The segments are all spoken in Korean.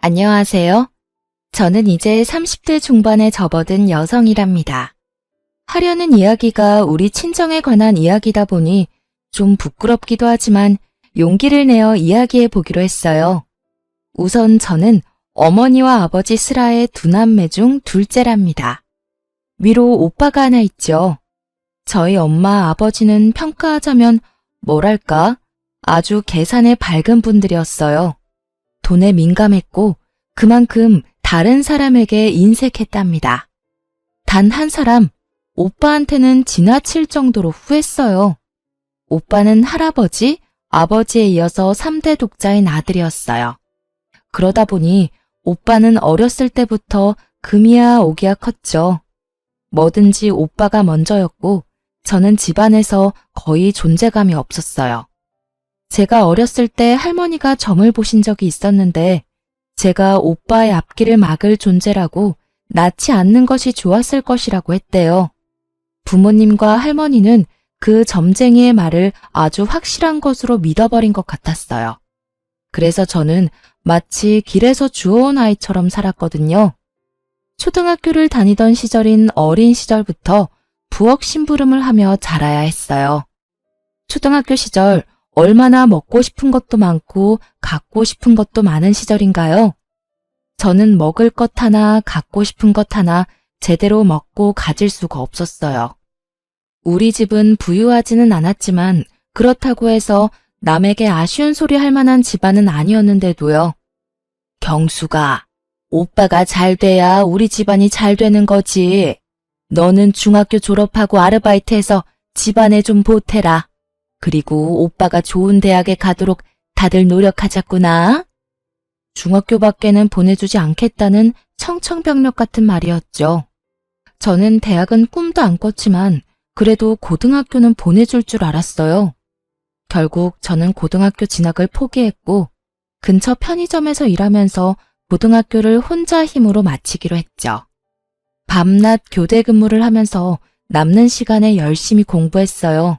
안녕하세요. 저는 이제 30대 중반에 접어든 여성이랍니다. 하려는 이야기가 우리 친정에 관한 이야기다 보니 좀 부끄럽기도 하지만 용기를 내어 이야기해 보기로 했어요. 우선 저는 어머니와 아버지 슬하의 두 남매 중 둘째랍니다. 위로 오빠가 하나 있죠. 저희 엄마 아버지는 평가하자면 뭐랄까 아주 계산에 밝은 분들이었어요. 돈에 민감했고 그만큼 다른 사람에게 인색했답니다. 단 한 사람, 오빠한테는 지나칠 정도로 후했어요. 오빠는 할아버지, 아버지에 이어서 3대 독자인 아들이었어요. 그러다 보니 오빠는 어렸을 때부터 금이야 오기야 컸죠. 뭐든지 오빠가 먼저였고 저는 집안에서 거의 존재감이 없었어요. 제가 어렸을 때 할머니가 점을 보신 적이 있었는데 제가 오빠의 앞길을 막을 존재라고 낳지 않는 것이 좋았을 것이라고 했대요. 부모님과 할머니는 그 점쟁이의 말을 아주 확실한 것으로 믿어버린 것 같았어요. 그래서 저는 마치 길에서 주워온 아이처럼 살았거든요. 초등학교를 다니던 시절인 어린 시절부터 부엌 심부름을 하며 자라야 했어요. 초등학교 시절 얼마나 먹고 싶은 것도 많고 갖고 싶은 것도 많은 시절인가요? 저는 먹을 것 하나, 갖고 싶은 것 하나 제대로 먹고 가질 수가 없었어요. 우리 집은 부유하지는 않았지만 그렇다고 해서 남에게 아쉬운 소리 할 만한 집안은 아니었는데도요. 경수가, 오빠가 잘 돼야 우리 집안이 잘 되는 거지. 너는 중학교 졸업하고 아르바이트해서 집안에 좀 보태라. 그리고 오빠가 좋은 대학에 가도록 다들 노력하자꾸나. 중학교밖에는 보내주지 않겠다는 청천벽력 같은 말이었죠. 저는 대학은 꿈도 안 꿨지만 그래도 고등학교는 보내줄 줄 알았어요. 결국 저는 고등학교 진학을 포기했고 근처 편의점에서 일하면서 고등학교를 혼자 힘으로 마치기로 했죠. 밤낮 교대 근무를 하면서 남는 시간에 열심히 공부했어요.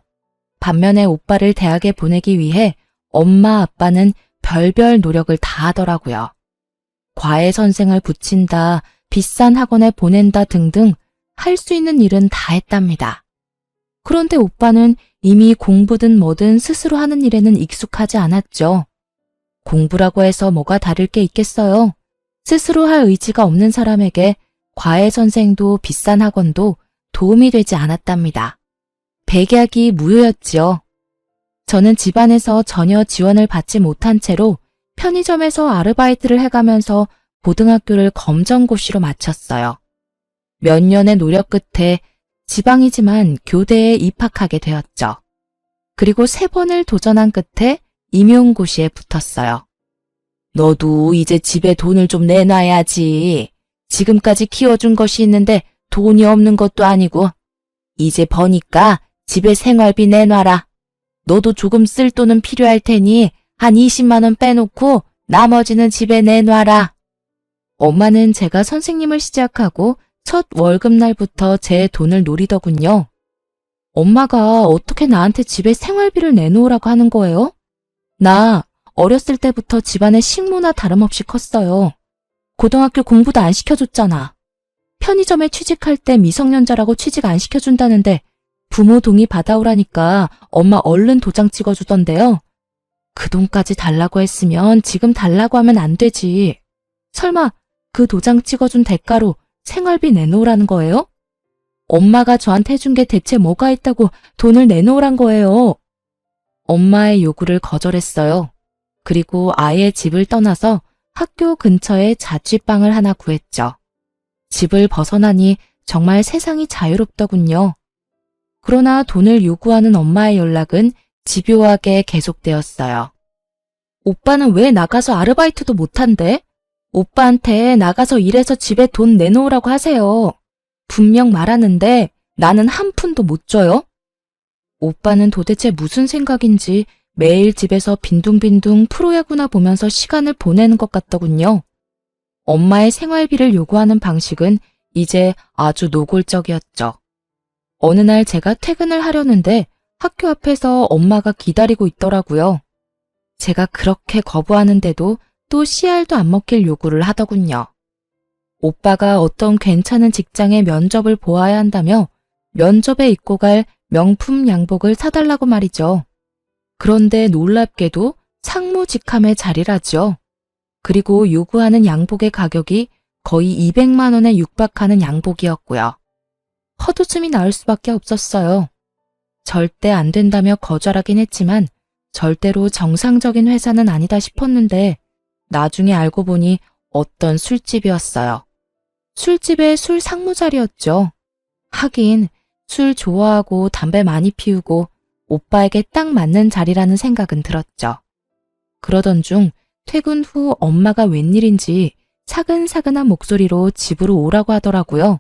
반면에 오빠를 대학에 보내기 위해 엄마 아빠는 별별 노력을 다 하더라고요. 과외 선생을 붙인다, 비싼 학원에 보낸다 등등 할 수 있는 일은 다 했답니다. 그런데 오빠는 이미 공부든 뭐든 스스로 하는 일에는 익숙하지 않았죠. 공부라고 해서 뭐가 다를 게 있겠어요. 스스로 할 의지가 없는 사람에게 과외 선생도 비싼 학원도 도움이 되지 않았답니다. 백약이 무효였지요. 저는 집안에서 전혀 지원을 받지 못한 채로 편의점에서 아르바이트를 해가면서 고등학교를 검정고시로 마쳤어요. 몇 년의 노력 끝에 지방이지만 교대에 입학하게 되었죠. 그리고 3번을 도전한 끝에 임용고시에 붙었어요. 너도 이제 집에 돈을 좀 내놔야지. 지금까지 키워준 것이 있는데 돈이 없는 것도 아니고 이제 버니까 집에 생활비 내놔라. 너도 조금 쓸 돈은 필요할 테니 한 20만 원 빼놓고 나머지는 집에 내놔라. 엄마는 제가 선생님을 시작하고 첫 월급날부터 제 돈을 노리더군요. 엄마가 어떻게 나한테 집에 생활비를 내놓으라고 하는 거예요? 나 어렸을 때부터 집안의 식모나 다름없이 컸어요. 고등학교 공부도 안 시켜줬잖아. 편의점에 취직할 때 미성년자라고 취직 안 시켜준다는데 부모 동의 받아오라니까 엄마 얼른 도장 찍어주던데요. 그 돈까지 달라고 했으면 지금 달라고 하면 안 되지. 설마 그 도장 찍어준 대가로 생활비 내놓으라는 거예요? 엄마가 저한테 해준 게 대체 뭐가 있다고 돈을 내놓으란 거예요. 엄마의 요구를 거절했어요. 그리고 아예 집을 떠나서 학교 근처에 자취방을 하나 구했죠. 집을 벗어나니 정말 세상이 자유롭더군요. 그러나 돈을 요구하는 엄마의 연락은 집요하게 계속되었어요. 오빠는 왜 나가서 아르바이트도 못한대? 오빠한테 나가서 일해서 집에 돈 내놓으라고 하세요. 분명 말하는데 나는 한 푼도 못 줘요. 오빠는 도대체 무슨 생각인지 매일 집에서 빈둥빈둥 프로야구나 보면서 시간을 보내는 것 같더군요. 엄마의 생활비를 요구하는 방식은 이제 아주 노골적이었죠. 어느 날 제가 퇴근을 하려는데 학교 앞에서 엄마가 기다리고 있더라고요. 제가 그렇게 거부하는데도 또 씨알도 안 먹힐 요구를 하더군요. 오빠가 어떤 괜찮은 직장의 면접을 보아야 한다며 면접에 입고 갈 명품 양복을 사달라고 말이죠. 그런데 놀랍게도 상무직함의 자리라죠. 그리고 요구하는 양복의 가격이 거의 200만 원에 육박하는 양복이었고요. 헛웃음이 나올 수밖에 없었어요. 절대 안 된다며 거절하긴 했지만 절대로 정상적인 회사는 아니다 싶었는데 나중에 알고 보니 어떤 술집이었어요. 술집의 술 상무 자리였죠. 하긴 술 좋아하고 담배 많이 피우고 오빠에게 딱 맞는 자리라는 생각은 들었죠. 그러던 중 퇴근 후 엄마가 웬일인지 사근사근한 목소리로 집으로 오라고 하더라고요.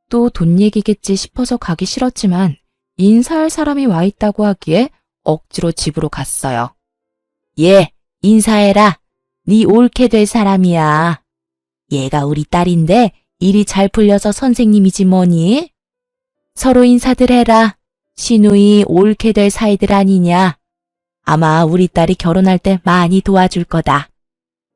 또 돈 얘기겠지 싶어서 가기 싫었지만 인사할 사람이 와 있다고 하기에 억지로 집으로 갔어요. 얘, 인사해라. 네 옳게 될 사람이야. 얘가 우리 딸인데 일이 잘 풀려서 선생님이지 뭐니? 서로 인사들 해라. 시누이 옳게 될 사이들 아니냐. 아마 우리 딸이 결혼할 때 많이 도와줄 거다.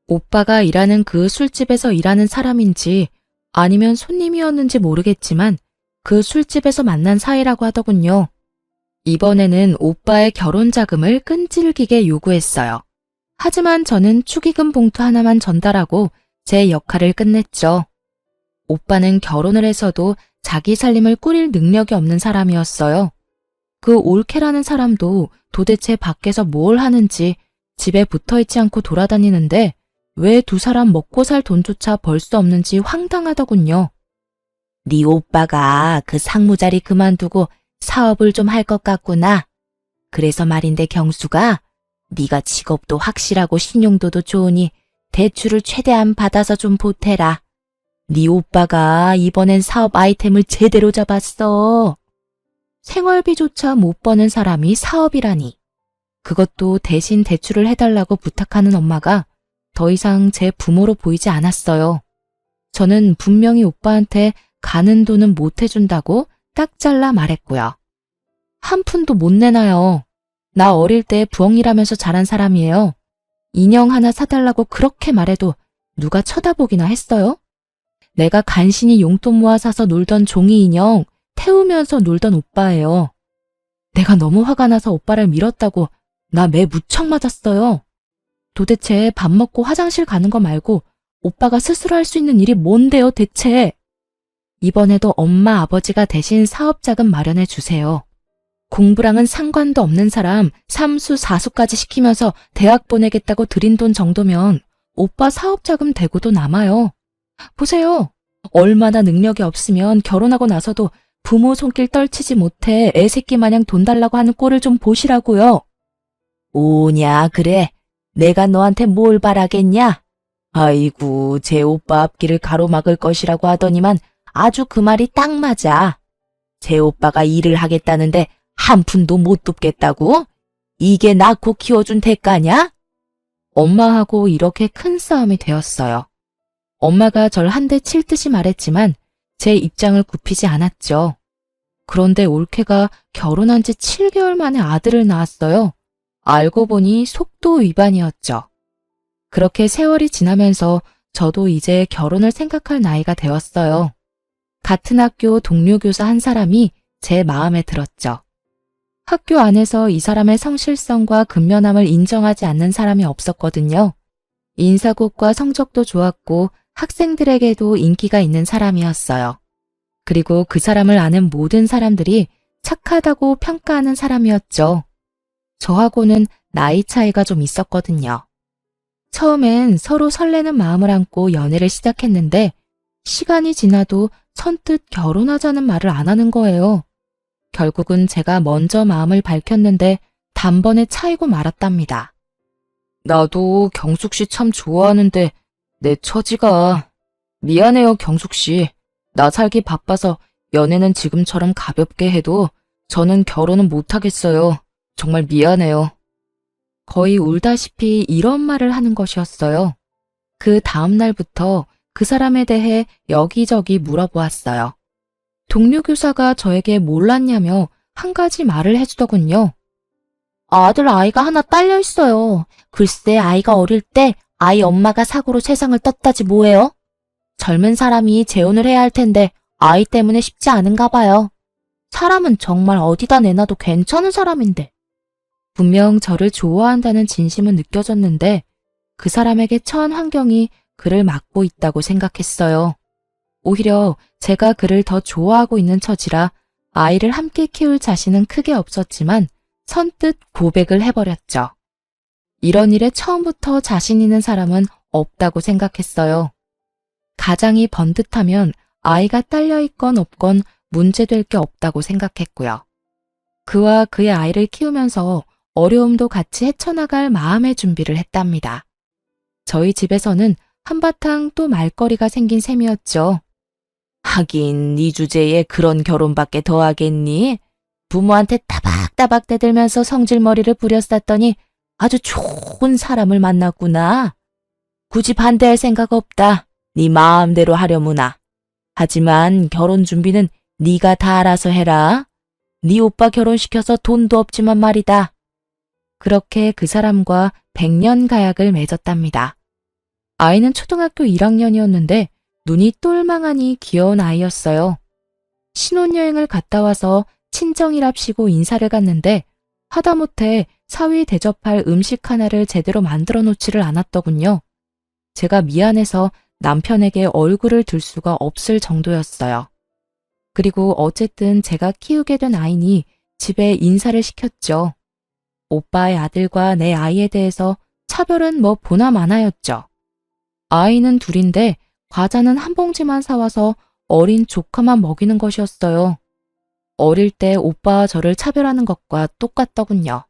오빠가 일하는 그 술집에서 일하는 사람인지 아니면 손님이었는지 모르겠지만 그 술집에서 만난 사이라고 하더군요. 이번에는 오빠의 결혼 자금을 끈질기게 요구했어요. 하지만 저는 축의금 봉투 하나만 전달하고 제 역할을 끝냈죠. 오빠는 결혼을 해서도 자기 살림을 꾸릴 능력이 없는 사람이었어요. 그 올케라는 사람도 도대체 밖에서 뭘 하는지 집에 붙어있지 않고 돌아다니는데 왜 두 사람 먹고 살 돈조차 벌 수 없는지 황당하더군요. 네 오빠가 그 상무자리 그만두고 사업을 좀 할 것 같구나. 그래서 말인데 경수가 네가 직업도 확실하고 신용도도 좋으니 대출을 최대한 받아서 좀 보태라. 네 오빠가 이번엔 사업 아이템을 제대로 잡았어. 생활비조차 못 버는 사람이 사업이라니. 그것도 대신 대출을 해달라고 부탁하는 엄마가 더 이상 제 부모로 보이지 않았어요. 저는 분명히 오빠한테 가는 돈은 못 해준다고 딱 잘라 말했고요. 한 푼도 못 내놔요. 나 어릴 때 부엌일하면서 자란 사람이에요. 인형 하나 사달라고 그렇게 말해도 누가 쳐다보기나 했어요? 내가 간신히 용돈 모아 사서 놀던 종이 인형 태우면서 놀던 오빠예요. 내가 너무 화가 나서 오빠를 밀었다고 나 매 무척 맞았어요. 도대체 밥 먹고 화장실 가는 거 말고 오빠가 스스로 할 수 있는 일이 뭔데요, 대체? 이번에도 엄마, 아버지가 대신 사업자금 마련해 주세요. 공부랑은 상관도 없는 사람 3수, 4수까지 시키면서 대학 보내겠다고 들인 돈 정도면 오빠 사업자금 대고도 남아요. 보세요. 얼마나 능력이 없으면 결혼하고 나서도 부모 손길 떨치지 못해 애새끼 마냥 돈 달라고 하는 꼴을 좀 보시라고요. 오냐, 그래. 내가 너한테 뭘 바라겠냐? 아이고, 제 오빠 앞길을 가로막을 것이라고 하더니만 아주 그 말이 딱 맞아. 제 오빠가 일을 하겠다는데 한 푼도 못 돕겠다고? 이게 낳고 키워준 대가냐? 엄마하고 이렇게 큰 싸움이 되었어요. 엄마가 절 한 대 칠 듯이 말했지만 제 입장을 굽히지 않았죠. 그런데 올케가 결혼한 지 7개월 만에 아들을 낳았어요. 알고 보니 속도 위반이었죠. 그렇게 세월이 지나면서 저도 이제 결혼을 생각할 나이가 되었어요. 같은 학교 동료 교사 한 사람이 제 마음에 들었죠. 학교 안에서 이 사람의 성실성과 근면함을 인정하지 않는 사람이 없었거든요. 인사고과 성적도 좋았고 학생들에게도 인기가 있는 사람이었어요. 그리고 그 사람을 아는 모든 사람들이 착하다고 평가하는 사람이었죠. 저하고는 나이 차이가 좀 있었거든요. 처음엔 서로 설레는 마음을 안고 연애를 시작했는데 시간이 지나도 선뜻 결혼하자는 말을 안 하는 거예요. 결국은 제가 먼저 마음을 밝혔는데 단번에 차이고 말았답니다. 나도 경숙 씨 참 좋아하는데 내 처지가... 미안해요, 경숙 씨. 나 살기 바빠서 연애는 지금처럼 가볍게 해도 저는 결혼은 못하겠어요. 정말 미안해요. 거의 울다시피 이런 말을 하는 것이었어요. 그 다음 날부터 그 사람에 대해 여기저기 물어보았어요. 동료 교사가 저에게 몰랐냐며 한 가지 말을 해주더군요. 아들 아이가 하나 딸려 있어요. 글쎄 아이가 어릴 때 아이 엄마가 사고로 세상을 떴다지 뭐예요? 젊은 사람이 재혼을 해야 할 텐데 아이 때문에 쉽지 않은가 봐요. 사람은 정말 어디다 내놔도 괜찮은 사람인데. 분명 저를 좋아한다는 진심은 느껴졌는데 그 사람에게 처한 환경이 그를 막고 있다고 생각했어요. 오히려 제가 그를 더 좋아하고 있는 처지라 아이를 함께 키울 자신은 크게 없었지만 선뜻 고백을 해버렸죠. 이런 일에 처음부터 자신 있는 사람은 없다고 생각했어요. 가장이 번듯하면 아이가 딸려있건 없건 문제될 게 없다고 생각했고요. 그와 그의 아이를 키우면서 어려움도 같이 헤쳐나갈 마음의 준비를 했답니다. 저희 집에서는 한바탕 또 말거리가 생긴 셈이었죠. 하긴 이 주제에 그런 결혼밖에 더 하겠니? 부모한테 따박따박 대들면서 성질머리를 부렸었더니 아주 좋은 사람을 만났구나. 굳이 반대할 생각 없다. 네 마음대로 하려무나. 하지만 결혼 준비는 네가 다 알아서 해라. 네 오빠 결혼시켜서 돈도 없지만 말이다. 그렇게 그 사람과 100년 가약을 맺었답니다. 아이는 초등학교 1학년이었는데 눈이 똘망하니 귀여운 아이였어요. 신혼여행을 갔다 와서 친정이랍시고 인사를 갔는데 하다못해 사위 대접할 음식 하나를 제대로 만들어 놓지를 않았더군요. 제가 미안해서 남편에게 얼굴을 들 수가 없을 정도였어요. 그리고 어쨌든 제가 키우게 된 아이니 집에 인사를 시켰죠. 오빠의 아들과 내 아이에 대해서 차별은 뭐 보나 마나였죠. 아이는 둘인데 과자는 한 봉지만 사와서 어린 조카만 먹이는 것이었어요. 어릴 때 오빠와 저를 차별하는 것과 똑같더군요.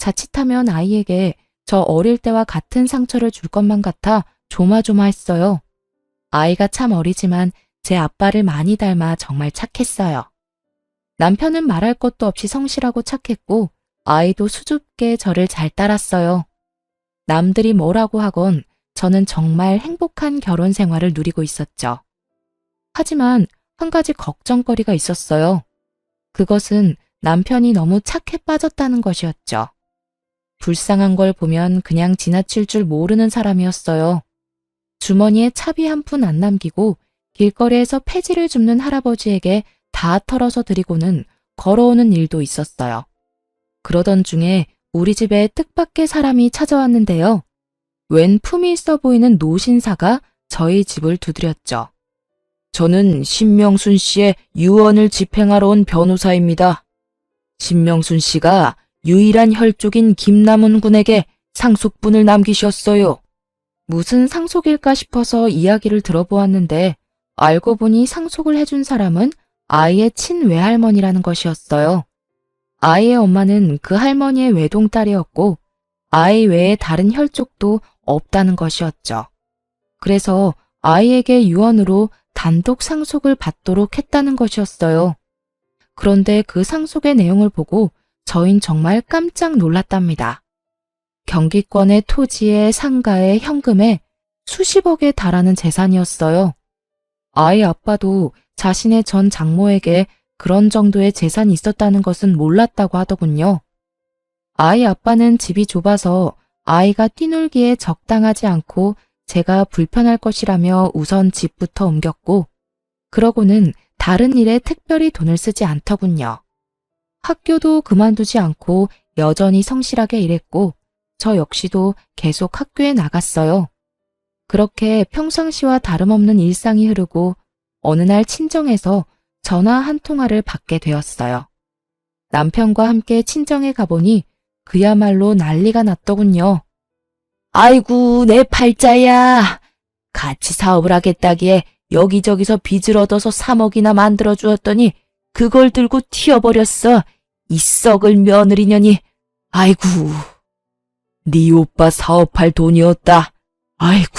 자칫하면 아이에게 저 어릴 때와 같은 상처를 줄 것만 같아 조마조마했어요. 아이가 참 어리지만 제 아빠를 많이 닮아 정말 착했어요. 남편은 말할 것도 없이 성실하고 착했고 아이도 수줍게 저를 잘 따랐어요. 남들이 뭐라고 하건 저는 정말 행복한 결혼 생활을 누리고 있었죠. 하지만 한 가지 걱정거리가 있었어요. 그것은 남편이 너무 착해 빠졌다는 것이었죠. 불쌍한 걸 보면 그냥 지나칠 줄 모르는 사람이었어요. 주머니에 차비 한 푼 안 남기고 길거리에서 폐지를 줍는 할아버지에게 다 털어서 드리고는 걸어오는 일도 있었어요. 그러던 중에 우리 집에 뜻밖의 사람이 찾아왔는데요. 웬 품이 있어 보이는 노신사가 저희 집을 두드렸죠. 저는 신명순 씨의 유언을 집행하러 온 변호사입니다. 신명순 씨가 유일한 혈족인 김남훈 군에게 상속분을 남기셨어요. 무슨 상속일까 싶어서 이야기를 들어보았는데 알고 보니 상속을 해준 사람은 아이의 친외할머니라는 것이었어요. 아이의 엄마는 그 할머니의 외동딸이었고 아이 외에 다른 혈족도 없다는 것이었죠. 그래서 아이에게 유언으로 단독 상속을 받도록 했다는 것이었어요. 그런데 그 상속의 내용을 보고 저흰 정말 깜짝 놀랐답니다. 경기권의 토지에 상가에 현금에 수십억에 달하는 재산이었어요. 아이 아빠도 자신의 전 장모에게 그런 정도의 재산이 있었다는 것은 몰랐다고 하더군요. 아이 아빠는 집이 좁아서 아이가 뛰놀기에 적당하지 않고 제가 불편할 것이라며 우선 집부터 옮겼고 그러고는 다른 일에 특별히 돈을 쓰지 않더군요. 학교도 그만두지 않고 여전히 성실하게 일했고 저 역시도 계속 학교에 나갔어요. 그렇게 평상시와 다름없는 일상이 흐르고 어느 날 친정에서 전화 한 통화를 받게 되었어요. 남편과 함께 친정에 가보니 그야말로 난리가 났더군요. 아이고 내 팔자야. 같이 사업을 하겠다기에 여기저기서 빚을 얻어서 3억이나 만들어 주었더니 그걸 들고 튀어버렸어. 이 썩을 며느리년이. 아이고. 네 오빠 사업할 돈이었다. 아이고.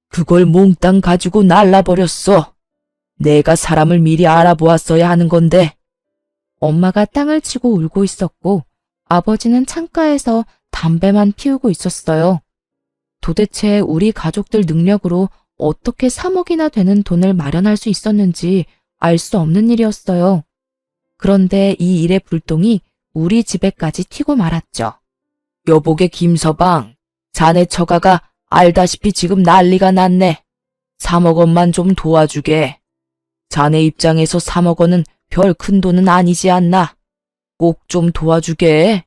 그걸 몽땅 가지고 날라버렸어. 내가 사람을 미리 알아보았어야 하는 건데. 엄마가 땅을 치고 울고 있었고 아버지는 창가에서 담배만 피우고 있었어요. 도대체 우리 가족들 능력으로 어떻게 3억이나 되는 돈을 마련할 수 있었는지 알 수 없는 일이었어요. 그런데 이 일의 불똥이 우리 집에까지 튀고 말았죠. 여보게 김서방, 자네 처가가 알다시피 지금 난리가 났네. 3억 원만 좀 도와주게. 자네 입장에서 3억 원은 별 큰 돈은 아니지 않나. 꼭 좀 도와주게.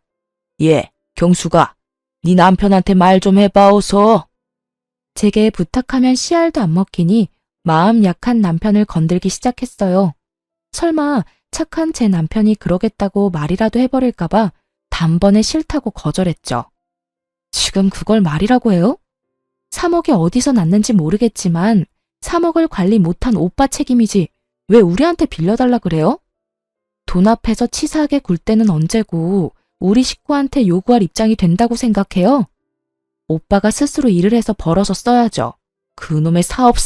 예, 경수가, 네 남편한테 말 좀 해봐 어서. 제게 부탁하면 씨알도 안 먹히니 마음 약한 남편을 건들기 시작했어요. 설마 착한 제 남편이 그러겠다고 말이라도 해버릴까봐 단번에 싫다고 거절했죠. 지금 그걸 말이라고 해요? 3억이 어디서 났는지 모르겠지만 3억을 관리 못한 오빠 책임이지 왜 우리한테 빌려달라 그래요? 돈 앞에서 치사하게 굴 때는 언제고 우리 식구한테 요구할 입장이 된다고 생각해요? 오빠가 스스로 일을 해서 벌어서 써야죠. 그놈의 사업.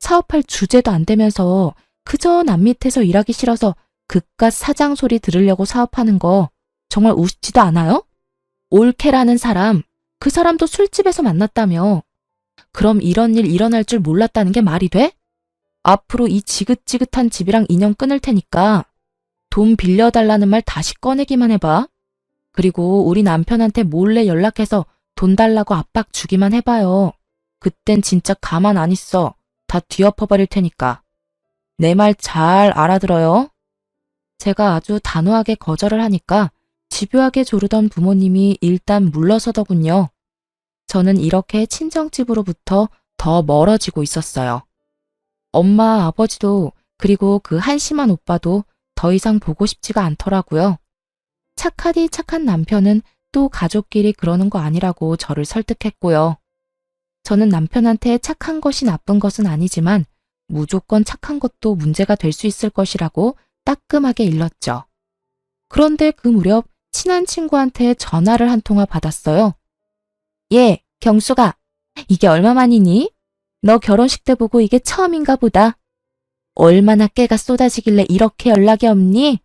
사업할 주제도 안 되면서 그저 남 밑에서 일하기 싫어서 그깟 사장 소리 들으려고 사업하는 거 정말 우습지도 않아요? 올케라는 사람, 그 사람도 술집에서 만났다며. 그럼 이런 일 일어날 줄 몰랐다는 게 말이 돼? 앞으로 이 지긋지긋한 집이랑 인연 끊을 테니까 돈 빌려달라는 말 다시 꺼내기만 해봐. 그리고 우리 남편한테 몰래 연락해서 돈 달라고 압박 주기만 해봐요. 그땐 진짜 가만 안 있어. 다 뒤엎어버릴 테니까. 내 말 잘 알아들어요? 제가 아주 단호하게 거절을 하니까 집요하게 조르던 부모님이 일단 물러서더군요. 저는 이렇게 친정집으로부터 더 멀어지고 있었어요. 엄마, 아버지도 그리고 그 한심한 오빠도 더 이상 보고 싶지가 않더라고요. 착하디 착한 남편은 또 가족끼리 그러는 거 아니라고 저를 설득했고요. 저는 남편한테 착한 것이 나쁜 것은 아니지만 무조건 착한 것도 문제가 될 수 있을 것이라고 따끔하게 일렀죠. 그런데 그 무렵 친한 친구한테 전화를 한 통화 받았어요. 예, 경수가, 이게 얼마만이니? 너 결혼식 때 보고 이게 처음인가 보다. 얼마나 깨가 쏟아지길래 이렇게 연락이 없니?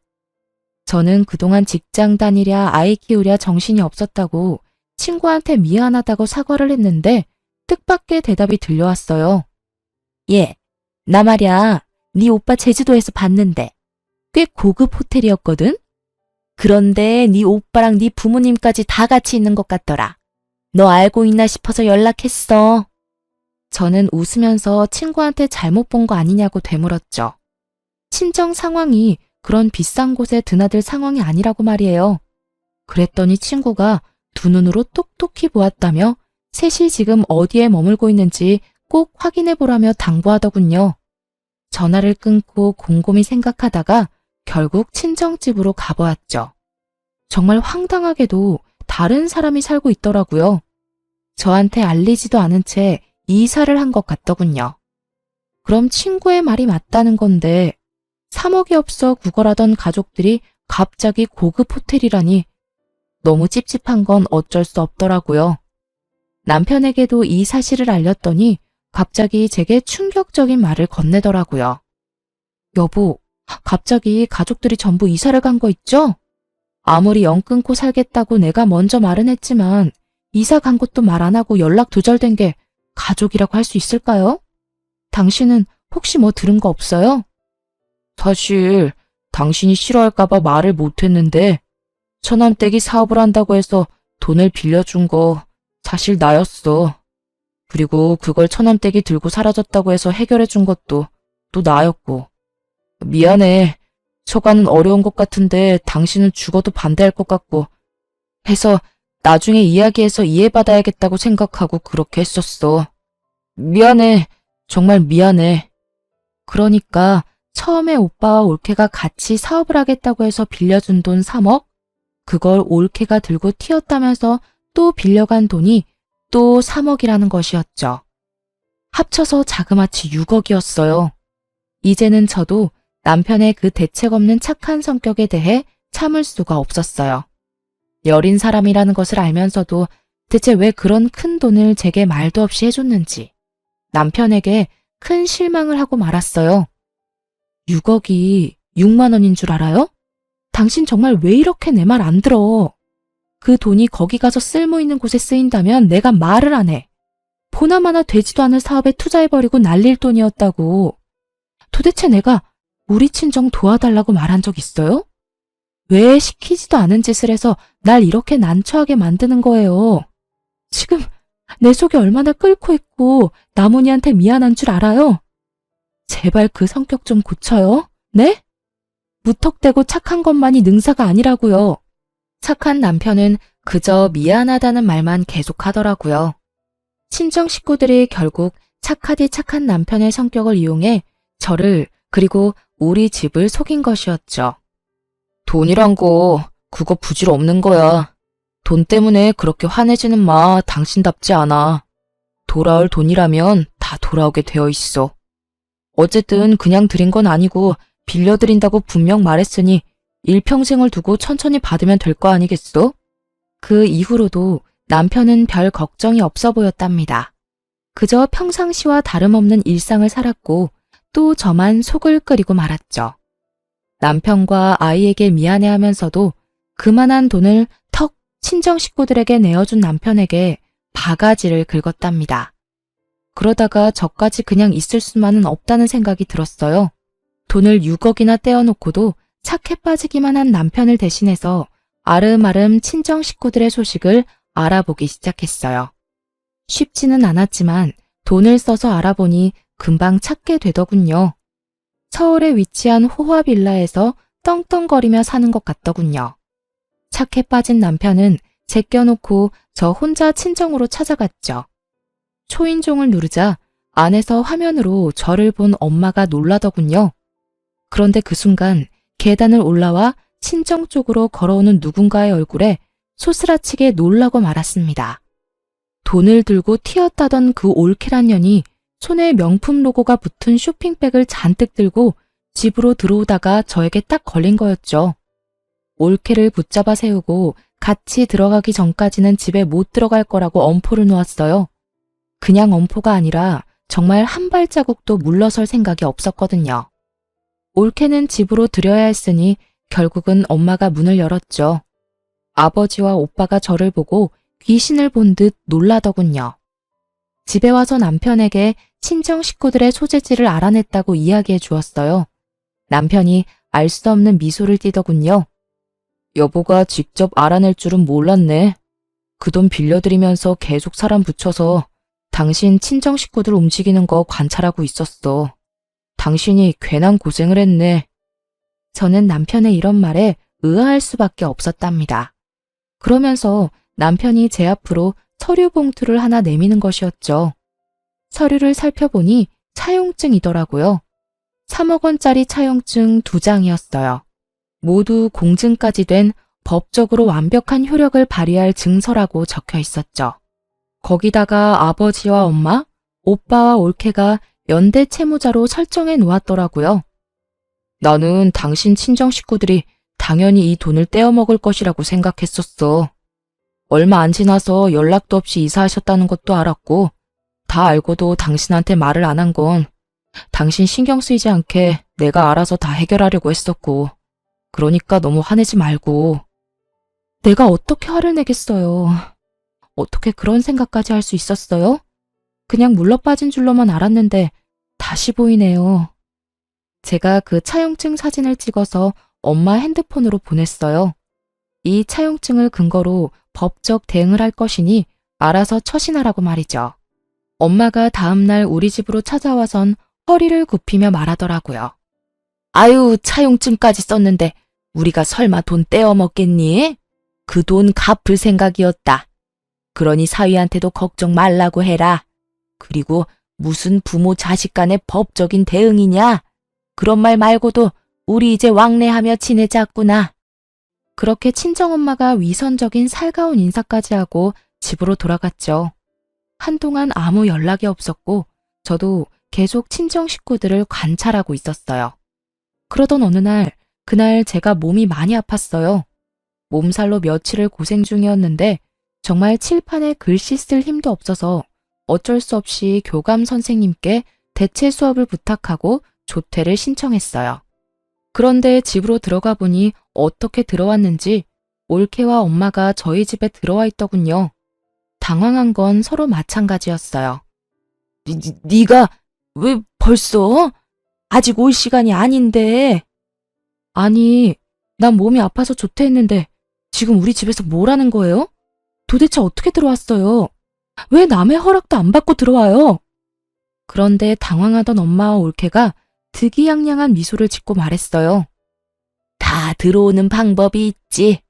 저는 그동안 직장 다니랴 아이 키우랴 정신이 없었다고 친구한테 미안하다고 사과를 했는데 뜻밖의 대답이 들려왔어요. 예, 나 말야, 네 오빠 제주도에서 봤는데 꽤 고급 호텔이었거든? 그런데 네 오빠랑 네 부모님까지 다 같이 있는 것 같더라. 너 알고 있나 싶어서 연락했어. 저는 웃으면서 친구한테 잘못 본 거 아니냐고 되물었죠. 친정 상황이 그런 비싼 곳에 드나들 상황이 아니라고 말이에요. 그랬더니 친구가 두 눈으로 똑똑히 보았다며 셋이 지금 어디에 머물고 있는지 꼭 확인해 보라며 당부하더군요. 전화를 끊고 곰곰이 생각하다가 결국 친정집으로 가보았죠. 정말 황당하게도 다른 사람이 살고 있더라고요. 저한테 알리지도 않은 채 이사를 한 것 같더군요. 그럼 친구의 말이 맞다는 건데 3억이 없어 구걸하던 가족들이 갑자기 고급 호텔이라니 너무 찝찝한 건 어쩔 수 없더라고요. 남편에게도 이 사실을 알렸더니 갑자기 제게 충격적인 말을 건네더라고요. 여보, 갑자기 가족들이 전부 이사를 간 거 있죠? 아무리 연 끊고 살겠다고 내가 먼저 말은 했지만 이사 간 것도 말 안 하고 연락 두절된 게 가족이라고 할 수 있을까요? 당신은 혹시 뭐 들은 거 없어요? 사실 당신이 싫어할까봐 말을 못했는데 처남댁이 사업을 한다고 해서 돈을 빌려준 거 사실 나였어. 그리고 그걸 처남댁이 들고 사라졌다고 해서 해결해준 것도 또 나였고. 미안해. 처가는 어려운 것 같은데 당신은 죽어도 반대할 것 같고 해서 나중에 이야기해서 이해받아야겠다고 생각하고 그렇게 했었어. 미안해. 정말 미안해. 그러니까 처음에 오빠와 올케가 같이 사업을 하겠다고 해서 빌려준 돈 3억? 그걸 올케가 들고 튀었다면서 또 빌려간 돈이 또 3억이라는 것이었죠. 합쳐서 자그마치 6억이었어요. 이제는 저도 남편의 그 대책 없는 착한 성격에 대해 참을 수가 없었어요. 여린 사람이라는 것을 알면서도 대체 왜 그런 큰 돈을 제게 말도 없이 해줬는지 남편에게 큰 실망을 하고 말았어요. 6억이 6만 원인 줄 알아요? 당신 정말 왜 이렇게 내 말 안 들어? 그 돈이 거기 가서 쓸모 있는 곳에 쓰인다면 내가 말을 안 해. 보나마나 되지도 않을 사업에 투자해버리고 날릴 돈이었다고. 도대체 내가 우리 친정 도와달라고 말한 적 있어요? 왜 시키지도 않은 짓을 해서 날 이렇게 난처하게 만드는 거예요? 지금 내 속이 얼마나 끓고 있고 나문이한테 미안한 줄 알아요? 제발 그 성격 좀 고쳐요. 네? 무턱대고 착한 것만이 능사가 아니라고요. 착한 남편은 그저 미안하다는 말만 계속하더라고요. 친정 식구들이 결국 착하디 착한 남편의 성격을 이용해 저를 그리고 우리 집을 속인 것이었죠. 돈이란 거 그거 부질 없는 거야. 돈 때문에 그렇게 화내지는 마. 당신답지 않아. 돌아올 돈이라면 다 돌아오게 되어 있어. 어쨌든 그냥 드린 건 아니고 빌려드린다고 분명 말했으니 일평생을 두고 천천히 받으면 될 거 아니겠어? 그 이후로도 남편은 별 걱정이 없어 보였답니다. 그저 평상시와 다름없는 일상을 살았고 또 저만 속을 끓이고 말았죠. 남편과 아이에게 미안해하면서도 그만한 돈을 턱 친정 식구들에게 내어준 남편에게 바가지를 긁었답니다. 그러다가 저까지 그냥 있을 수만은 없다는 생각이 들었어요. 돈을 6억이나 떼어놓고도 착해 빠지기만 한 남편을 대신해서 아름아름 친정 식구들의 소식을 알아보기 시작했어요. 쉽지는 않았지만 돈을 써서 알아보니 금방 찾게 되더군요. 서울에 위치한 호화 빌라에서 떵떵거리며 사는 것 같더군요. 착해 빠진 남편은 제껴놓고 저 혼자 친정으로 찾아갔죠. 초인종을 누르자 안에서 화면으로 저를 본 엄마가 놀라더군요. 그런데 그 순간 계단을 올라와 친정 쪽으로 걸어오는 누군가의 얼굴에 소스라치게 놀라고 말았습니다. 돈을 들고 튀었다던 그 올케란 년이 손에 명품 로고가 붙은 쇼핑백을 잔뜩 들고 집으로 들어오다가 저에게 딱 걸린 거였죠. 올케를 붙잡아 세우고 같이 들어가기 전까지는 집에 못 들어갈 거라고 엄포를 놓았어요. 그냥 엄포가 아니라 정말 한 발자국도 물러설 생각이 없었거든요. 올케는 집으로 들여야 했으니 결국은 엄마가 문을 열었죠. 아버지와 오빠가 저를 보고 귀신을 본 듯 놀라더군요. 집에 와서 남편에게 친정 식구들의 소재지를 알아냈다고 이야기해 주었어요. 남편이 알 수 없는 미소를 띠더군요. 여보가 직접 알아낼 줄은 몰랐네. 그 돈 빌려드리면서 계속 사람 붙여서 당신 친정 식구들 움직이는 거 관찰하고 있었어. 당신이 괜한 고생을 했네. 저는 남편의 이런 말에 의아할 수밖에 없었답니다. 그러면서 남편이 제 앞으로 서류 봉투를 하나 내미는 것이었죠. 서류를 살펴보니 차용증이더라고요. 3억 원짜리 차용증 2장이었어요. 모두 공증까지 된 법적으로 완벽한 효력을 발휘할 증서라고 적혀 있었죠. 거기다가 아버지와 엄마, 오빠와 올케가 연대 채무자로 설정해 놓았더라고요. 나는 당신 친정 식구들이 당연히 이 돈을 떼어먹을 것이라고 생각했었어. 얼마 안 지나서 연락도 없이 이사하셨다는 것도 알았고, 다 알고도 당신한테 말을 안 한 건 당신 신경 쓰이지 않게 내가 알아서 다 해결하려고 했었고, 그러니까 너무 화내지 말고. 내가 어떻게 화를 내겠어요. 어떻게 그런 생각까지 할 수 있었어요? 그냥 물러빠진 줄로만 알았는데 다시 보이네요. 제가 그 차용증 사진을 찍어서 엄마 핸드폰으로 보냈어요. 이 차용증을 근거로 법적 대응을 할 것이니 알아서 처신하라고 말이죠. 엄마가 다음날 우리 집으로 찾아와선 허리를 굽히며 말하더라고요. 아유, 차용증까지 썼는데 우리가 설마 돈 떼어먹겠니? 그 돈 갚을 생각이었다. 그러니 사위한테도 걱정 말라고 해라. 그리고 무슨 부모 자식 간의 법적인 대응이냐? 그런 말 말고도 우리 이제 왕래하며 지내자꾸나. 그렇게 친정엄마가 위선적인 살가운 인사까지 하고 집으로 돌아갔죠. 한동안 아무 연락이 없었고 저도 계속 친정 식구들을 관찰하고 있었어요. 그러던 어느 날, 그날 제가 몸이 많이 아팠어요. 몸살로 며칠을 고생 중이었는데 정말 칠판에 글씨 쓸 힘도 없어서 어쩔 수 없이 교감 선생님께 대체 수업을 부탁하고 조퇴를 신청했어요. 그런데 집으로 들어가 보니 어떻게 들어왔는지 올케와 엄마가 저희 집에 들어와 있더군요. 당황한 건 서로 마찬가지였어요. 네가 왜 벌써? 아직 올 시간이 아닌데. 아니, 난 몸이 아파서 조퇴했는데 지금 우리 집에서 뭘 하는 거예요? 도대체 어떻게 들어왔어요? 왜 남의 허락도 안 받고 들어와요? 그런데 당황하던 엄마와 올케가 득이양양한 미소를 짓고 말했어요. 다 들어오는 방법이 있지.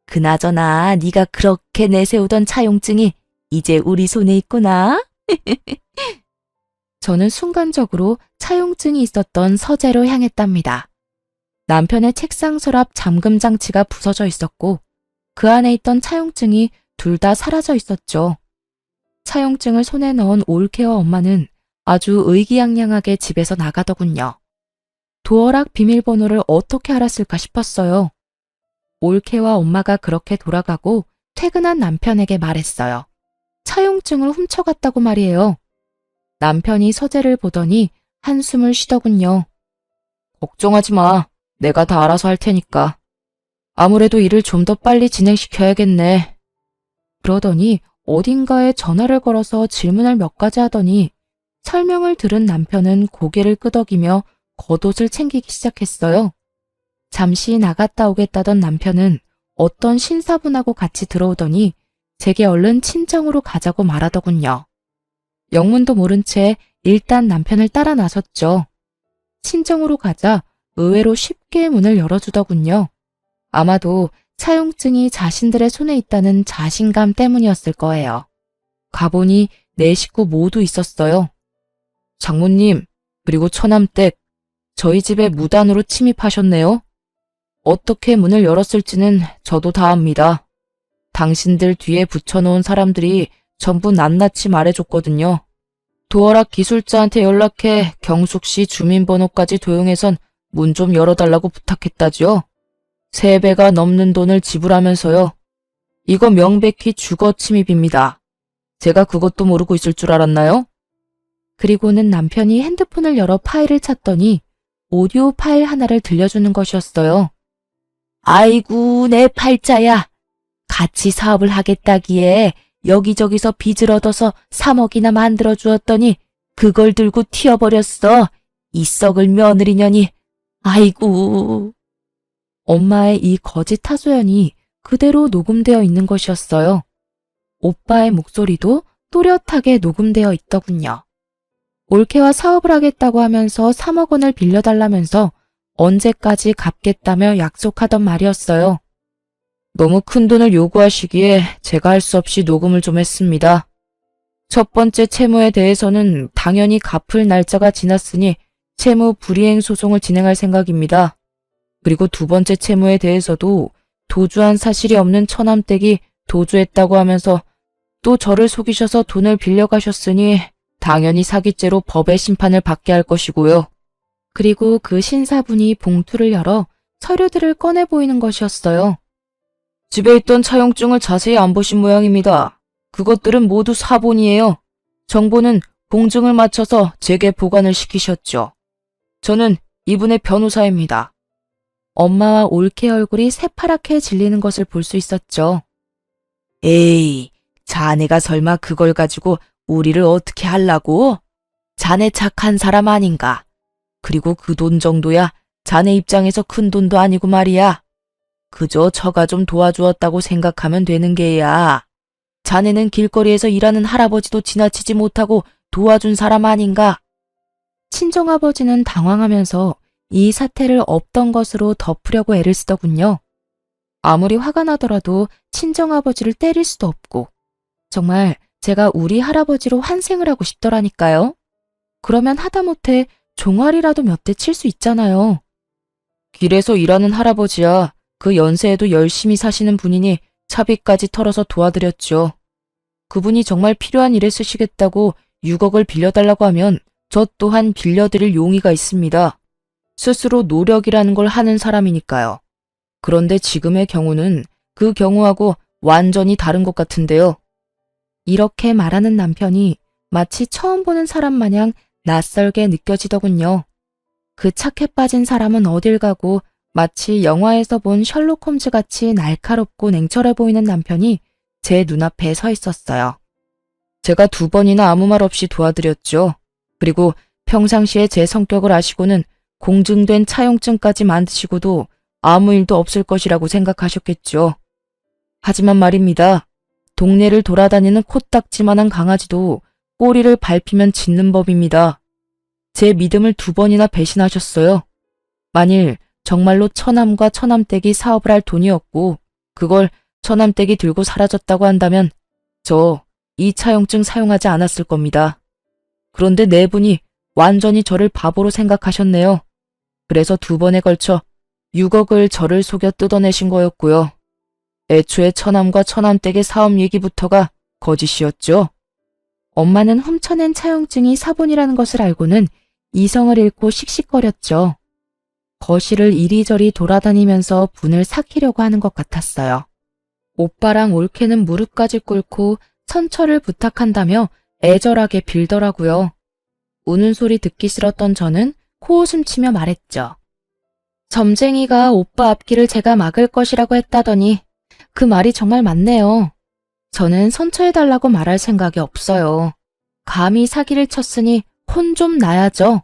그나저나 네가 그렇게 내세우던 차용증이 이제 우리 손에 있구나. 저는 순간적으로 차용증이 있었던 서재로 향했답니다. 남편의 책상 서랍 잠금 장치가 부서져 있었고 그 안에 있던 차용증이 둘 다 사라져 있었죠. 차용증을 손에 넣은 올케와 엄마는 아주 의기양양하게 집에서 나가더군요. 도어락 비밀번호를 어떻게 알았을까 싶었어요. 올케와 엄마가 그렇게 돌아가고 퇴근한 남편에게 말했어요. 차용증을 훔쳐갔다고 말이에요. 남편이 서재를 보더니 한숨을 쉬더군요. 걱정하지 마. 내가 다 알아서 할 테니까. 아무래도 일을 좀 더 빨리 진행시켜야겠네. 그러더니 어딘가에 전화를 걸어서 질문을 몇 가지 하더니 설명을 들은 남편은 고개를 끄덕이며 겉옷을 챙기기 시작했어요. 잠시 나갔다 오겠다던 남편은 어떤 신사분하고 같이 들어오더니 제게 얼른 친정으로 가자고 말하더군요. 영문도 모른 채 일단 남편을 따라 나섰죠. 친정으로 가자 의외로 쉽게 문을 열어주더군요. 아마도 차용증이 자신들의 손에 있다는 자신감 때문이었을 거예요. 가보니 네 식구 모두 있었어요. 장모님, 그리고 처남댁, 저희 집에 무단으로 침입하셨네요. 어떻게 문을 열었을지는 저도 다 압니다. 당신들 뒤에 붙여놓은 사람들이 전부 낱낱이 말해줬거든요. 도어락 기술자한테 연락해 경숙 씨 주민번호까지 도용해선 문 좀 열어달라고 부탁했다지요. 3배가 넘는 돈을 지불하면서요. 이거 명백히 주거 침입입니다. 제가 그것도 모르고 있을 줄 알았나요? 그리고는 남편이 핸드폰을 열어 파일을 찾더니 오디오 파일 하나를 들려주는 것이었어요. 아이고 내 팔자야. 같이 사업을 하겠다기에 여기저기서 빚을 얻어서 3억이나 만들어 주었더니 그걸 들고 튀어버렸어. 이 썩을 며느리년이. 아이고. 엄마의 이 거짓 하소연이 그대로 녹음되어 있는 것이었어요. 오빠의 목소리도 또렷하게 녹음되어 있더군요. 올케와 사업을 하겠다고 하면서 3억 원을 빌려달라면서 언제까지 갚겠다며 약속하던 말이었어요. 너무 큰 돈을 요구하시기에 제가 할 수 없이 녹음을 좀 했습니다. 첫 번째 채무에 대해서는 당연히 갚을 날짜가 지났으니 채무 불이행 소송을 진행할 생각입니다. 그리고 두 번째 채무에 대해서도 도주한 사실이 없는 처남댁이 도주했다고 하면서 또 저를 속이셔서 돈을 빌려가셨으니 당연히 사기죄로 법의 심판을 받게 할 것이고요. 그리고 그 신사분이 봉투를 열어 서류들을 꺼내 보이는 것이었어요. 집에 있던 차용증을 자세히 안 보신 모양입니다. 그것들은 모두 사본이에요. 정보는 공증을 마쳐서 제게 보관을 시키셨죠. 저는 이분의 변호사입니다. 엄마와 올케 얼굴이 새파랗게 질리는 것을 볼 수 있었죠. 에이, 자네가 설마 그걸 가지고 우리를 어떻게 하려고? 자네 착한 사람 아닌가? 그리고 그 돈 정도야 자네 입장에서 큰 돈도 아니고 말이야. 그저 처가 좀 도와주었다고 생각하면 되는 게야. 자네는 길거리에서 일하는 할아버지도 지나치지 못하고 도와준 사람 아닌가? 친정아버지는 당황하면서 이 사태를 없던 것으로 덮으려고 애를 쓰더군요. 아무리 화가 나더라도 친정아버지를 때릴 수도 없고 정말 제가 우리 할아버지로 환생을 하고 싶더라니까요. 그러면 하다못해 종아리라도 몇 대 칠 수 있잖아요. 길에서 일하는 할아버지야. 그 연세에도 열심히 사시는 분이니 차비까지 털어서 도와드렸죠. 그분이 정말 필요한 일에 쓰시겠다고 6억을 빌려달라고 하면 저 또한 빌려드릴 용의가 있습니다. 스스로 노력이라는 걸 하는 사람이니까요. 그런데 지금의 경우는 그 경우하고 완전히 다른 것 같은데요. 이렇게 말하는 남편이 마치 처음 보는 사람 마냥 낯설게 느껴지더군요. 그 착해 빠진 사람은 어딜 가고 마치 영화에서 본 셜록 홈즈 같이 날카롭고 냉철해 보이는 남편이 제 눈앞에 서 있었어요. 제가 2번이나 아무 말 없이 도와드렸죠. 그리고 평상시에 제 성격을 아시고는 공증된 차용증까지 만드시고도 아무 일도 없을 것이라고 생각하셨겠죠. 하지만 말입니다. 동네를 돌아다니는 코딱지만한 강아지도 꼬리를 밟히면 짖는 법입니다. 제 믿음을 2번이나 배신하셨어요. 만일 정말로 처남과 처남댁이 사업을 할 돈이었고 그걸 처남댁이 들고 사라졌다고 한다면 저 2차용증 사용하지 않았을 겁니다. 그런데 네 분이 완전히 저를 바보로 생각하셨네요. 그래서 2번에 걸쳐 6억을 저를 속여 뜯어내신 거였고요. 애초에 처남과 처남댁의 사업 얘기부터가 거짓이었죠. 엄마는 훔쳐낸 차용증이 사본이라는 것을 알고는 이성을 잃고 씩씩거렸죠. 거실을 이리저리 돌아다니면서 분을 삭히려고 하는 것 같았어요. 오빠랑 올케는 무릎까지 꿇고 천처를 부탁한다며 애절하게 빌더라고요. 우는 소리 듣기 싫었던 저는 코웃음 치며 말했죠. 점쟁이가 오빠 앞길을 제가 막을 것이라고 했다더니 그 말이 정말 맞네요. 저는 선처해달라고 말할 생각이 없어요. 감히 사기를 쳤으니 혼 좀 나야죠.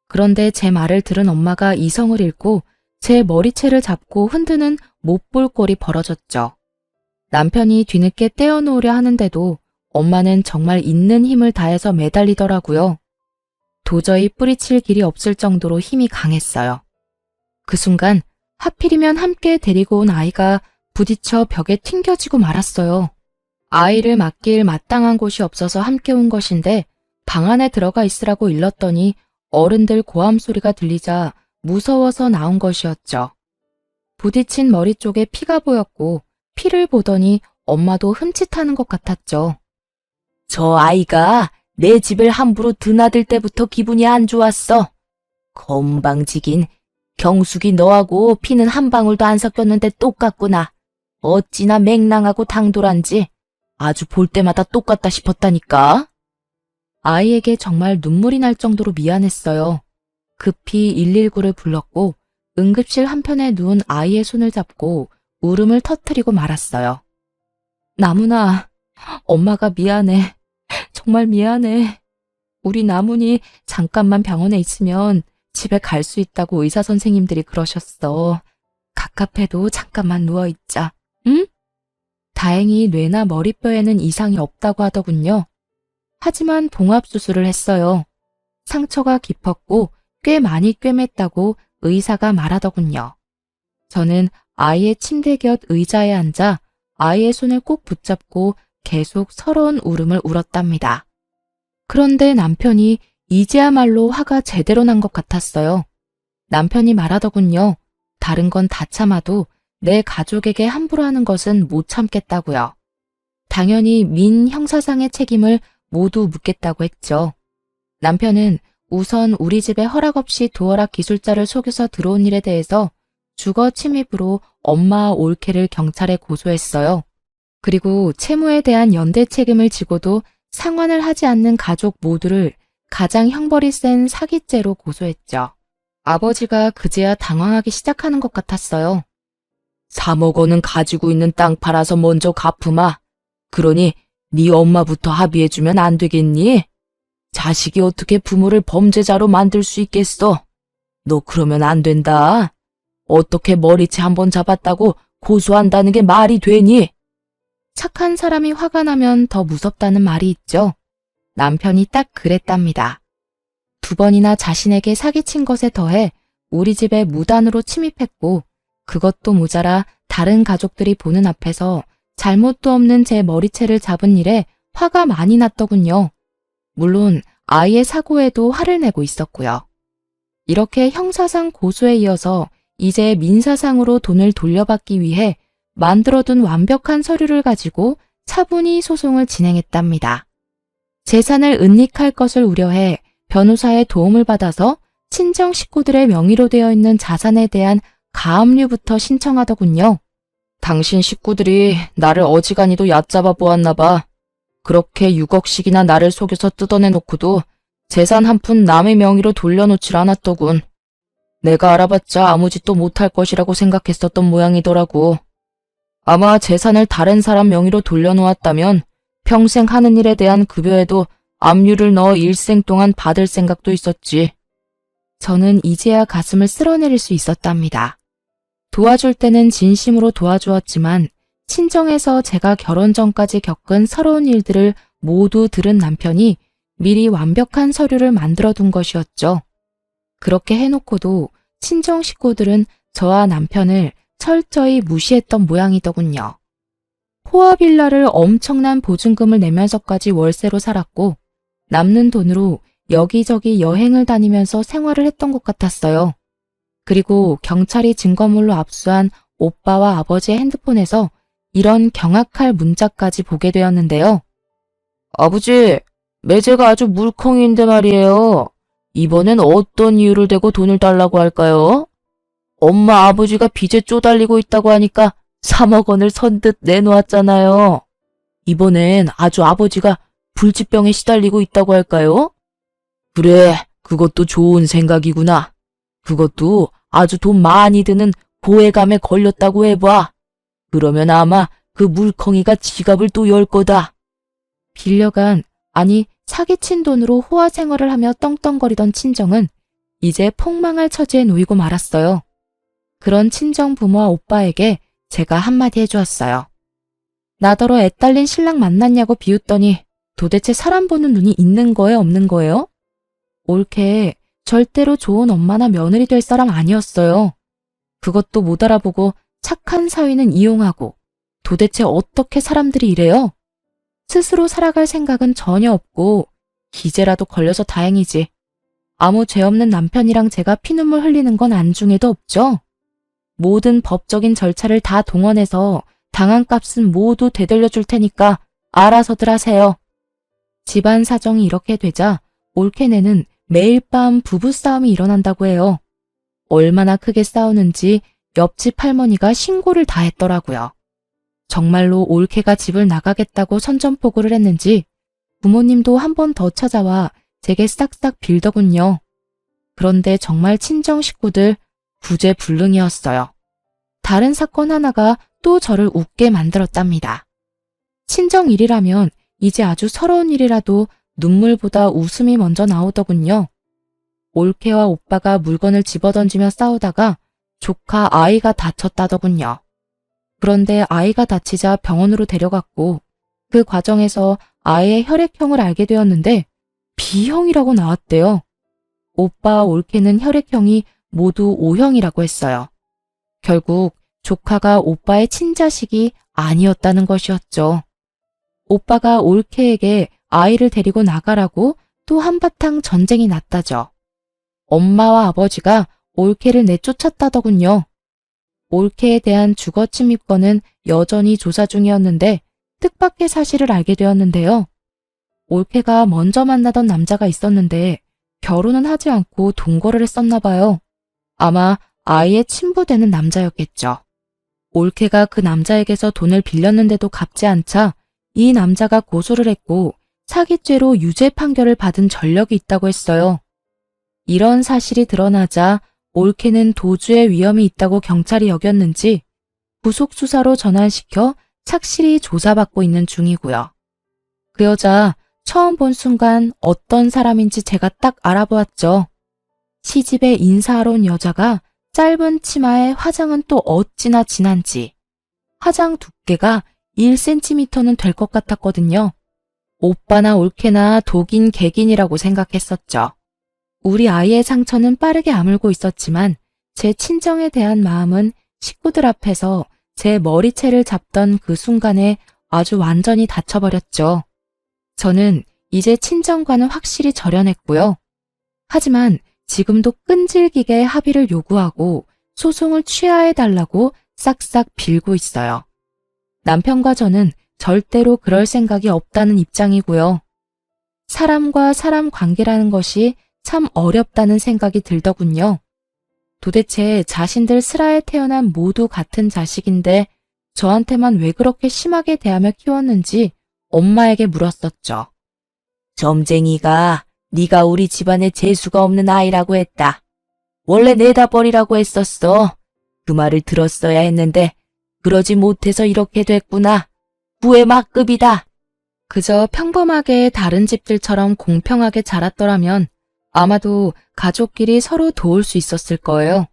그런데 제 말을 들은 엄마가 이성을 잃고 제 머리채를 잡고 흔드는 못 볼 꼴이 벌어졌죠. 남편이 뒤늦게 떼어놓으려 하는데도 엄마는 정말 있는 힘을 다해서 매달리더라고요. 도저히 뿌리칠 길이 없을 정도로 힘이 강했어요. 그 순간 하필이면 함께 데리고 온 아이가 부딪혀 벽에 튕겨지고 말았어요. 아이를 맡길 마땅한 곳이 없어서 함께 온 것인데 방 안에 들어가 있으라고 일렀더니 어른들 고함 소리가 들리자 무서워서 나온 것이었죠. 부딪힌 머리 쪽에 피가 보였고 피를 보더니 엄마도 흠칫하는 것 같았죠. 저 아이가 내 집을 함부로 드나들 때부터 기분이 안 좋았어. 건방지긴. 경숙이 너하고 피는 한 방울도 안 섞였는데 똑같구나. 어찌나 맹랑하고 당돌한지 아주 볼 때마다 똑같다 싶었다니까. 아이에게 정말 눈물이 날 정도로 미안했어요. 급히 119를 불렀고 응급실 한편에 누운 아이의 손을 잡고 울음을 터뜨리고 말았어요. 나문아, 엄마가 미안해. 정말 미안해. 우리 나문이 잠깐만 병원에 있으면 집에 갈 수 있다고 의사 선생님들이 그러셨어. 갑갑해도 잠깐만 누워있자. 응? 다행히 뇌나 머리뼈에는 이상이 없다고 하더군요. 하지만 봉합수술을 했어요. 상처가 깊었고 꽤 많이 꿰맸다고 의사가 말하더군요. 저는 아이의 침대 곁 의자에 앉아 아이의 손을 꼭 붙잡고 계속 서러운 울음을 울었답니다. 그런데 남편이 이제야말로 화가 제대로 난 것 같았어요. 남편이 말하더군요. 다른 건 다 참아도 내 가족에게 함부로 하는 것은 못 참겠다고요. 당연히 민 형사상의 책임을 모두 묻겠다고 했죠. 남편은 우선 우리 집에 허락 없이 도어락 기술자를 속여서 들어온 일에 대해서 주거 침입으로 엄마와 올케를 경찰에 고소했어요. 그리고 채무에 대한 연대 책임을 지고도 상환을 하지 않는 가족 모두를 가장 형벌이 센 사기죄로 고소했죠. 아버지가 그제야 당황하기 시작하는 것 같았어요. 3억 원은 가지고 있는 땅 팔아서 먼저 갚으마. 그러니 네 엄마부터 합의해주면 안 되겠니? 자식이 어떻게 부모를 범죄자로 만들 수 있겠어? 너 그러면 안 된다. 어떻게 머리채 한번 잡았다고 고소한다는 게 말이 되니? 착한 사람이 화가 나면 더 무섭다는 말이 있죠. 남편이 딱 그랬답니다. 2번이나 자신에게 사기친 것에 더해 우리 집에 무단으로 침입했고 그것도 모자라 다른 가족들이 보는 앞에서 잘못도 없는 제 머리채를 잡은 일에 화가 많이 났더군요. 물론 아이의 사고에도 화를 내고 있었고요. 이렇게 형사상 고소에 이어서 이제 민사상으로 돈을 돌려받기 위해 만들어둔 완벽한 서류를 가지고 차분히 소송을 진행했답니다. 재산을 은닉할 것을 우려해 변호사의 도움을 받아서 친정 식구들의 명의로 되어 있는 자산에 대한 가압류부터 신청하더군요. 당신 식구들이 나를 어지간히도 얕잡아 보았나 봐. 그렇게 6억씩이나 나를 속여서 뜯어내놓고도 재산 한 푼 남의 명의로 돌려놓질 않았더군. 내가 알아봤자 아무 짓도 못할 것이라고 생각했었던 모양이더라고. 아마 재산을 다른 사람 명의로 돌려놓았다면 평생 하는 일에 대한 급여에도 압류를 넣어 일생 동안 받을 생각도 있었지. 저는 이제야 가슴을 쓸어내릴 수 있었답니다. 도와줄 때는 진심으로 도와주었지만 친정에서 제가 결혼 전까지 겪은 서러운 일들을 모두 들은 남편이 미리 완벽한 서류를 만들어 둔 것이었죠. 그렇게 해놓고도 친정 식구들은 저와 남편을 철저히 무시했던 모양이더군요. 포화빌라를 엄청난 보증금을 내면서까지 월세로 살았고 남는 돈으로 여기저기 여행을 다니면서 생활을 했던 것 같았어요. 그리고 경찰이 증거물로 압수한 오빠와 아버지의 핸드폰에서 이런 경악할 문자까지 보게 되었는데요. 아버지, 매제가 아주 물컹이인데 말이에요. 이번엔 어떤 이유를 대고 돈을 달라고 할까요? 엄마 아버지가 빚에 쪼달리고 있다고 하니까 3억 원을 선뜻 내놓았잖아요. 이번엔 아주 아버지가 불치병에 시달리고 있다고 할까요? 그래, 그것도 좋은 생각이구나. 그것도 아주 돈 많이 드는 고해감에 걸렸다고 해봐. 그러면 아마 그 물컹이가 지갑을 또 열 거다. 빌려간, 아니 사기친 돈으로 호화 생활을 하며 떵떵거리던 친정은 이제 폭망할 처지에 놓이고 말았어요. 그런 친정 부모와 오빠에게 제가 한마디 해주었어요. 나더러 애딸린 신랑 만났냐고 비웃더니 도대체 사람 보는 눈이 있는 거예요, 없는 거예요? 옳게 절대로 좋은 엄마나 며느리 될 사람 아니었어요. 그것도 못 알아보고 착한 사위는 이용하고 도대체 어떻게 사람들이 이래요? 스스로 살아갈 생각은 전혀 없고 기재라도 걸려서 다행이지. 아무 죄 없는 남편이랑 제가 피눈물 흘리는 건 안중에도 없죠. 모든 법적인 절차를 다 동원해서 당한 값은 모두 되돌려 줄 테니까 알아서들 하세요. 집안 사정이 이렇게 되자 올케네는 매일 밤 부부싸움이 일어난다고 해요. 얼마나 크게 싸우는지 옆집 할머니가 신고를 다 했더라고요. 정말로 올케가 집을 나가겠다고 선전포고를 했는지 부모님도 한 번 더 찾아와 제게 싹싹 빌더군요. 그런데 정말 친정 식구들 구제불능이었어요. 다른 사건 하나가 또 저를 웃게 만들었답니다. 친정 일이라면 이제 아주 서러운 일이라도 눈물보다 웃음이 먼저 나오더군요. 올케와 오빠가 물건을 집어던지며 싸우다가 조카 아이가 다쳤다더군요. 그런데 아이가 다치자 병원으로 데려갔고 그 과정에서 아이의 혈액형을 알게 되었는데 B형이라고 나왔대요. 오빠와 올케는 혈액형이 모두 O형이라고 했어요. 결국 조카가 오빠의 친자식이 아니었다는 것이었죠. 오빠가 올케에게 아이를 데리고 나가라고 또 한바탕 전쟁이 났다죠. 엄마와 아버지가 올케를 내쫓았다더군요. 올케에 대한 주거 침입건은 여전히 조사 중이었는데 뜻밖의 사실을 알게 되었는데요. 올케가 먼저 만나던 남자가 있었는데 결혼은 하지 않고 동거를 했었나 봐요. 아마 아이의 친부되는 남자였겠죠. 올케가 그 남자에게서 돈을 빌렸는데도 갚지 않자 이 남자가 고소를 했고 사기죄로 유죄 판결을 받은 전력이 있다고 했어요. 이런 사실이 드러나자 올케는 도주의 위험이 있다고 경찰이 여겼는지 구속수사로 전환시켜 착실히 조사받고 있는 중이고요. 그 여자 처음 본 순간 어떤 사람인지 제가 딱 알아보았죠. 시집에 인사하러 온 여자가 짧은 치마에 화장은 또 어찌나 진한지 화장 두께가 1cm는 될 것 같았거든요. 오빠나 올케나 독인 객인이라고 생각했었죠. 우리 아이의 상처는 빠르게 아물고 있었지만 제 친정에 대한 마음은 식구들 앞에서 제 머리채를 잡던 그 순간에 아주 완전히 닫혀버렸죠. 저는 이제 친정과는 확실히 절연했고요. 하지만 지금도 끈질기게 합의를 요구하고 소송을 취하해달라고 싹싹 빌고 있어요. 남편과 저는 절대로 그럴 생각이 없다는 입장이고요. 사람과 사람 관계라는 것이 참 어렵다는 생각이 들더군요. 도대체 자신들 슬하에 태어난 모두 같은 자식인데 저한테만 왜 그렇게 심하게 대하며 키웠는지 엄마에게 물었었죠. 점쟁이가 네가 우리 집안에 재수가 없는 아이라고 했다. 원래 내다 버리라고 했었어. 그 말을 들었어야 했는데 그러지 못해서 이렇게 됐구나. 부의 막급이다. 그저 평범하게 다른 집들처럼 공평하게 자랐더라면 아마도 가족끼리 서로 도울 수 있었을 거예요.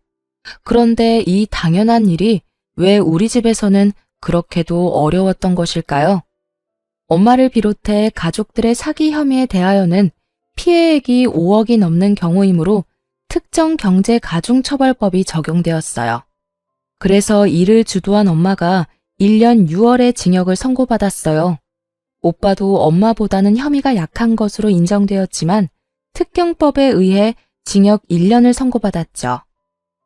그런데 이 당연한 일이 왜 우리 집에서는 그렇게도 어려웠던 것일까요? 엄마를 비롯해 가족들의 사기 혐의에 대하여는 피해액이 5억이 넘는 경우이므로 특정 경제 가중처벌법이 적용되었어요. 그래서 이를 주도한 엄마가 1년 6월에 징역을 선고받았어요. 오빠도 엄마보다는 혐의가 약한 것으로 인정되었지만 특경법에 의해 징역 1년을 선고받았죠.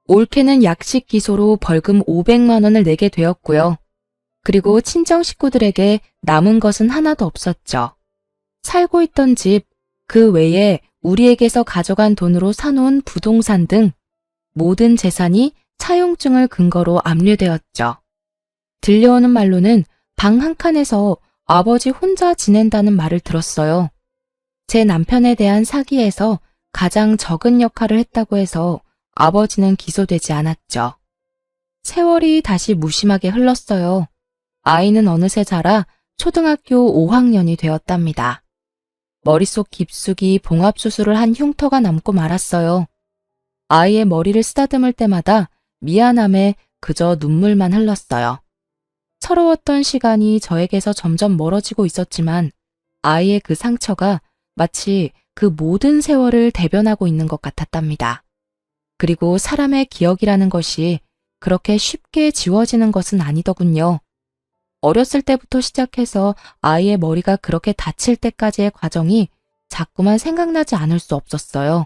올케는 약식 기소로 벌금 500만 원을 내게 되었고요. 그리고 친정 식구들에게 남은 것은 하나도 없었죠. 살고 있던 집, 그 외에 우리에게서 가져간 돈으로 사놓은 부동산 등 모든 재산이 차용증을 근거로 압류되었죠. 들려오는 말로는 방 한 칸에서 아버지 혼자 지낸다는 말을 들었어요. 제 남편에 대한 사기에서 가장 적은 역할을 했다고 해서 아버지는 기소되지 않았죠. 세월이 다시 무심하게 흘렀어요. 아이는 어느새 자라 초등학교 5학년이 되었답니다. 머릿속 깊숙이 봉합수술을 한 흉터가 남고 말았어요. 아이의 머리를 쓰다듬을 때마다 미안함에 그저 눈물만 흘렀어요. 서러웠던 시간이 저에게서 점점 멀어지고 있었지만 아이의 그 상처가 마치 그 모든 세월을 대변하고 있는 것 같았답니다. 그리고 사람의 기억이라는 것이 그렇게 쉽게 지워지는 것은 아니더군요. 어렸을 때부터 시작해서 아이의 머리가 그렇게 다칠 때까지의 과정이 자꾸만 생각나지 않을 수 없었어요.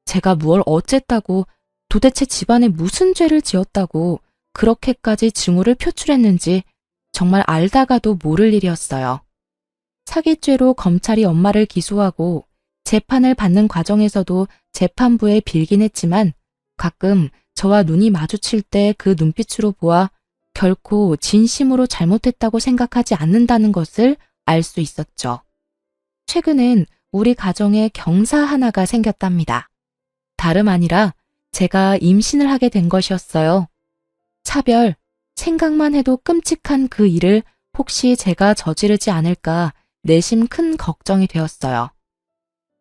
제가 무얼 어쨌다고, 도대체 집안에 무슨 죄를 지었다고 그렇게까지 증오를 표출했는지 정말 알다가도 모를 일이었어요. 사기죄로 검찰이 엄마를 기소하고 재판을 받는 과정에서도 재판부에 빌긴 했지만 가끔 저와 눈이 마주칠 때 그 눈빛으로 보아 결코 진심으로 잘못했다고 생각하지 않는다는 것을 알 수 있었죠. 최근엔 우리 가정에 경사 하나가 생겼답니다. 다름 아니라 제가 임신을 하게 된 것이었어요. 차별, 생각만 해도 끔찍한 그 일을 혹시 제가 저지르지 않을까 내심 큰 걱정이 되었어요.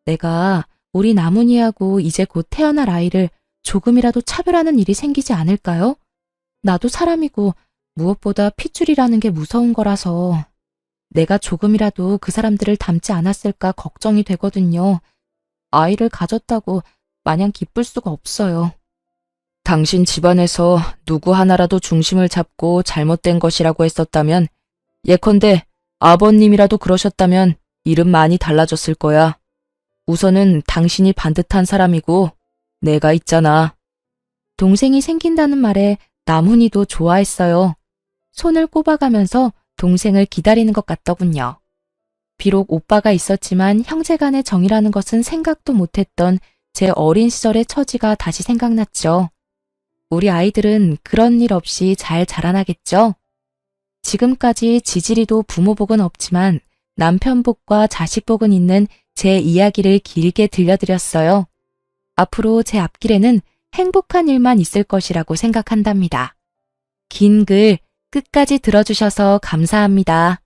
내가 우리 나문이하고 이제 곧 태어날 아이를 조금이라도 차별하는 일이 생기지 않을까요? 나도 사람이고 무엇보다 핏줄이라는 게 무서운 거라서 내가 조금이라도 그 사람들을 닮지 않았을까 걱정이 되거든요. 아이를 가졌다고 마냥 기쁠 수가 없어요. 당신 집안에서 누구 하나라도 중심을 잡고 잘못된 것이라고 했었다면, 예컨대 아버님이라도 그러셨다면 일은 많이 달라졌을 거야. 우선은 당신이 반듯한 사람이고 내가 있잖아. 동생이 생긴다는 말에 나문이도 좋아했어요. 손을 꼽아가면서 동생을 기다리는 것 같더군요. 비록 오빠가 있었지만 형제 간의 정이라는 것은 생각도 못했던 제 어린 시절의 처지가 다시 생각났죠. 우리 아이들은 그런 일 없이 잘 자라나겠죠? 지금까지 지지리도 부모 복은 없지만 남편 복과 자식 복은 있는 제 이야기를 길게 들려드렸어요. 앞으로 제 앞길에는 행복한 일만 있을 것이라고 생각한답니다. 긴 글 끝까지 들어주셔서 감사합니다.